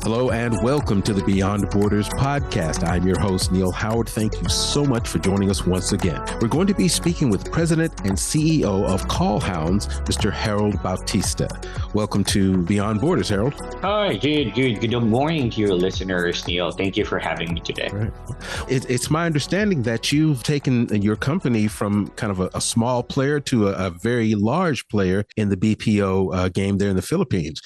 Hello and welcome to the Beyond Borders podcast. I'm your host, Neil Howard. Thank you so much for joining us once again. We're going to be speaking with President and CEO of Callhounds, Mr. Harold Bautista. Welcome to Beyond Borders, Harold. Hi, good morning to your listeners, Neil. Thank you for having me today. Right. It's my understanding that you've taken your company from kind of a small player to a very large player in the BPO game there in the Philippines.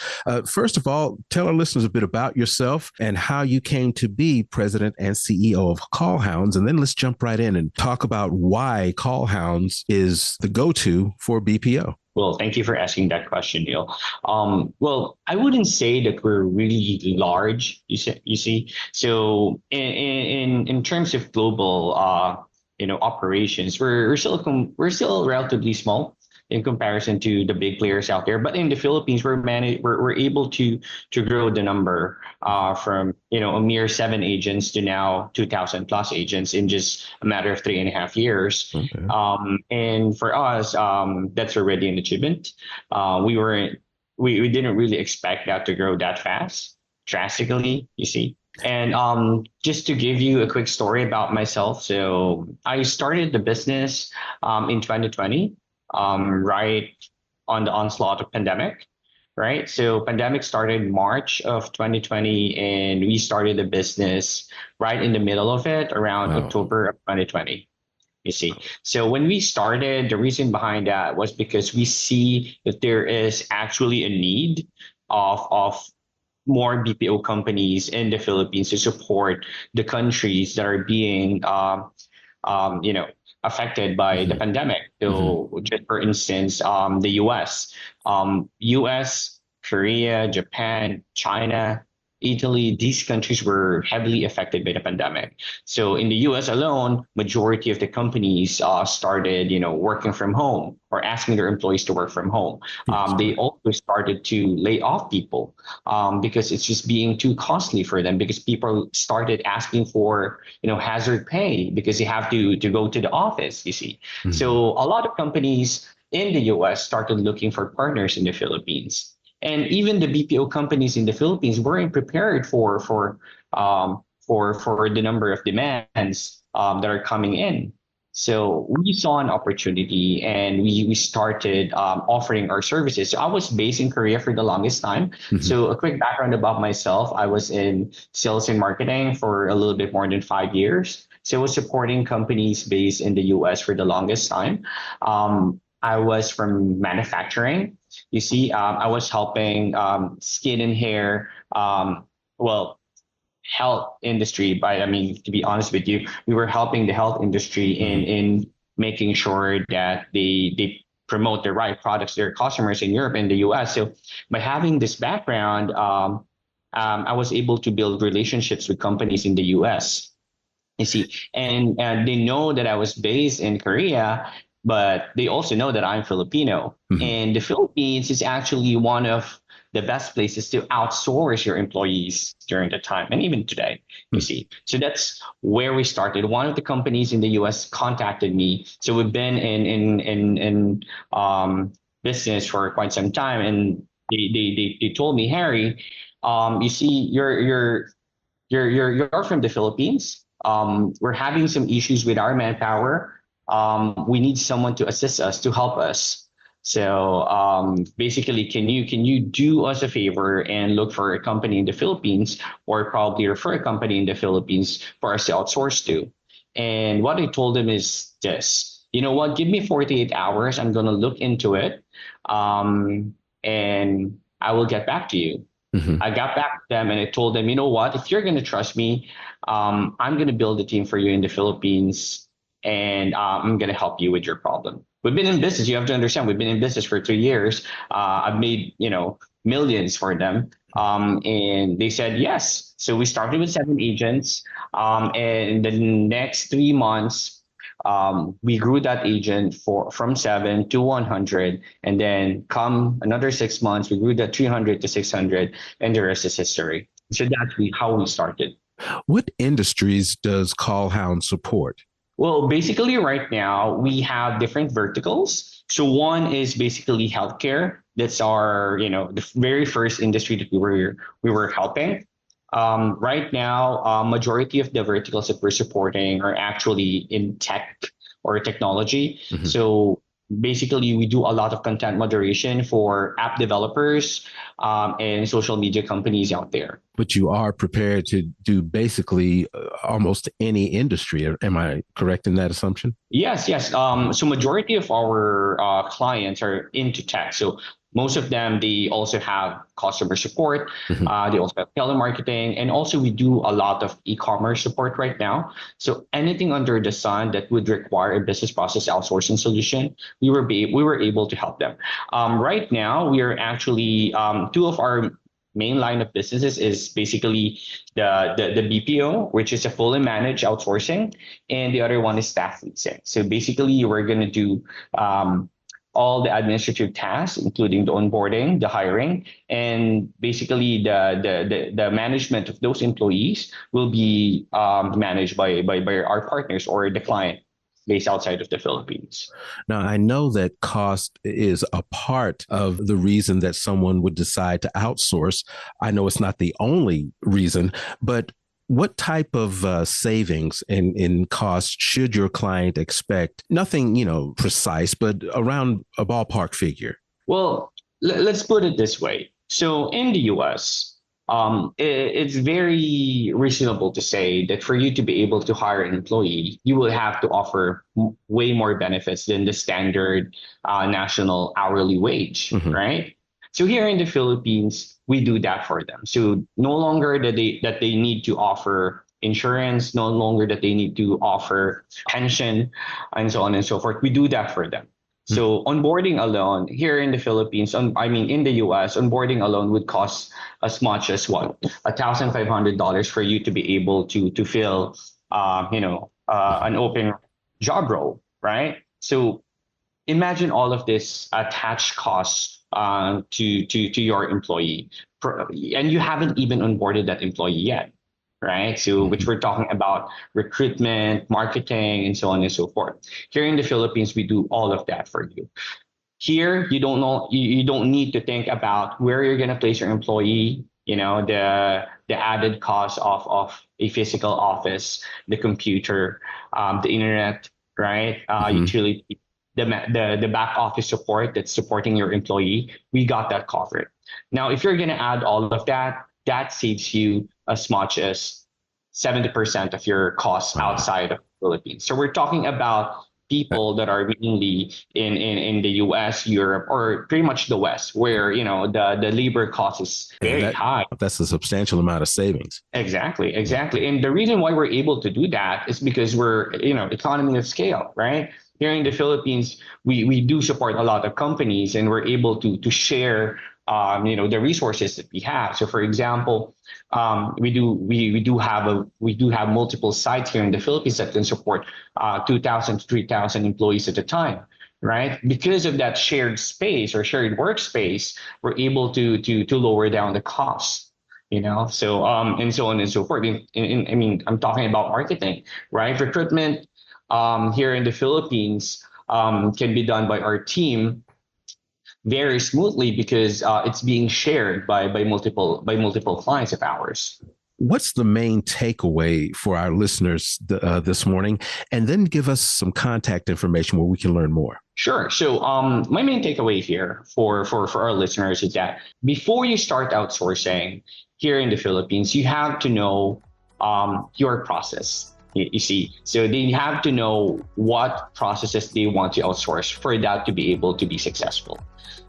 First of all, tell our listeners a bit about yourself and how you came to be president and CEO of Callhounds. And then let's jump right in and talk about why Callhounds is the go-to for BPO. Well, thank you for asking that question, Neil. Well, I wouldn't say that we're really large. You see. So in terms of global, operations, we're still relatively small in comparison to the big players out there. But in the Philippines, we're able to grow the number from a mere 7 agents to now 2,000 plus agents in just a matter of 3.5 years. Okay. And for us, that's already an achievement. We didn't really expect that to grow that fast, drastically. You see. And just to give you a quick story about myself, so I started the business in 2020. Right on the onslaught of pandemic, right? So pandemic started March of 2020, and we started the business right in the middle of it around October of 2020. You see, so when we started, the reason behind that was because we see that there is actually a need of more BPO companies in the Philippines to support the countries that are being affected by the pandemic. So just for instance, the US, Korea, Japan, China, Italy, these countries were heavily affected by the pandemic. So in the US alone, majority of the companies started, working from home or asking their employees to work from home. They also started to lay off people because it's just being too costly for them, because people started asking for, hazard pay because they have to go to the office, you see. So a lot of companies in the US started looking for partners in the Philippines. And even the BPO companies in the Philippines weren't prepared for the number of demands that are coming in. So we saw an opportunity, and we started offering our services. So I was based in Korea for the longest time. So a quick background about myself: I was in sales and marketing for a little bit more than 5 years. So I was supporting companies based in the US for the longest time. I was from manufacturing. You see, I was helping skin and hair, health industry. But I mean, to be honest with you, we were helping the health industry in making sure that they promote the right products to their customers in Europe and the US. So by having this background, I was able to build relationships with companies in the US. You see, and they know that I was based in Korea, but they also know that I'm Filipino. And the Philippines is actually one of the best places to outsource your employees during the time, and even today, you see. So that's where we started. One of the companies in the US contacted me. So we've been in business for quite some time, and they told me, Harry, you see, you're from the Philippines. We're having some issues with our manpower. We need someone to assist us, to help us. So basically, can you do us a favor and look for a company in the Philippines, or probably refer a company in the Philippines for us to outsource to? And what I told them is this: you know what? Give me 48 hours. I'm going to look into it, and I will get back to you. I got back to them and I told them, you know what? If you're going to trust me, I'm going to build a team for you in the Philippines, and I'm going to help you with your problem. We've been in business. You have to understand, we've been in business for 2 years. I've made, millions for them. And they said yes. So we started with 7 agents. And in the next 3 months, we grew that agent from 7 to 100. And then come another 6 months, we grew that 300 to 600. And the rest is history. So that's how we started. What industries does Callhound support? Well, basically right now we have different verticals. So one is basically healthcare. That's our, the very first industry that we were helping. Right now, majority of the verticals that we're supporting are actually in tech or technology. Mhm. So basically, we do a lot of content moderation for app developers and social media companies out there. But you are prepared to do basically almost any industry. Am I correct in that assumption? Yes, yes. So majority of our clients are into tech. So most of them, they also have customer support. Mhm. They also have telemarketing, and also we do a lot of e-commerce support right now. So anything under the sun that would require a business process outsourcing solution, we were able to help them. Right now, we are actually two of our main line of businesses is basically the BPO, which is a fully managed outsourcing, and the other one is staff leasing. So basically, we're going to do all the administrative tasks, including the onboarding, the hiring, and basically the management of those employees will be managed by our partners or the client based outside of the Philippines. Now, I know that cost is a part of the reason that someone would decide to outsource. I know it's not the only reason, but what type of savings in cost should your client expect? Nothing, precise, but around a ballpark figure. Well, let's put it this way. So in the US, it's very reasonable to say that for you to be able to hire an employee, you will have to offer way more benefits than the standard national hourly wage, Mhm. right? So here in the Philippines, we do that for them. So no longer that they need to offer insurance, no longer that they need to offer pension, and so on and so forth. We do that for them. So onboarding alone here in the Philippines, I mean in the US, onboarding alone would cost as much as what $1,500 for you to be able to fill, an open job role, right? So imagine all of this attached costs to your employee, and you haven't even onboarded that employee yet, right? So which Mhm. we're talking about recruitment, marketing, and so on and so forth. Here in the Philippines, we do all of that for you. Here, you don't know, you don't need to think about where you're going to place your employee. The added cost of a physical office, the computer, the internet, right? Mhm. Utility, the back office support that's supporting your employee. We got that covered. Now, if you're going to add all of that, that saves you as much as 70% of your costs Wow. outside of the Philippines. So we're talking about people that are mainly in the US, Europe, or pretty much the West, where the labor cost is And very high. that's a substantial amount of savings. Exactly, exactly. And the reason why we're able to do that is because we're, economy of scale, right? Here in the Philippines, we do support a lot of companies and we're able to share, the resources that we have. So for example, we do have multiple sites here in the Philippines that can support 2,000 to 3,000 employees at a time. Right, because of that shared space or shared workspace, we're able to lower down the cost, so and so on and so forth. I mean, I'm talking about marketing, right? Recruitment here in the Philippines can be done by our team very smoothly because it's being shared by multiple clients of ours. What's the main takeaway for our listeners this morning? And then give us some contact information where we can learn more. Sure. So my main takeaway here for our listeners is that before you start outsourcing here in the Philippines, you have to know your process. You see, so they have to know what processes they want to outsource for that to be able to be successful.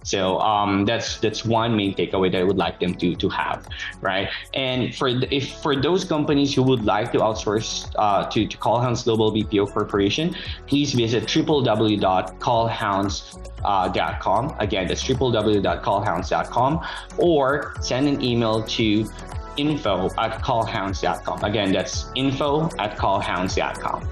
So that's one main takeaway that I would like them to have, right? And if for those companies who would like to outsource to Callhounds Global BPO Corporation, please visit www.callhounds.com. Again, that's www.callhounds.com, or send an email to info@callhounds.com. Again, that's info@callhounds.com.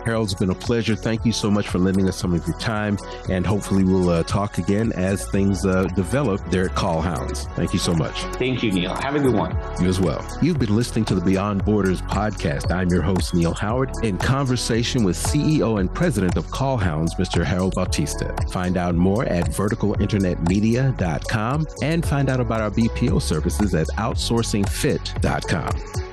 Harold, it's been a pleasure. Thank you so much for lending us some of your time, and hopefully we'll talk again as things develop there at Callhounds. Thank you so much. Thank you, Neil. Have a good one. You as well. You've been listening to the Beyond Borders podcast. I'm your host, Neil Howard, in conversation with CEO and President of Callhounds, Mr. Harold Bautista. Find out more at verticalinternetmedia.com and find out about our BPO services at outsourcingfit.com.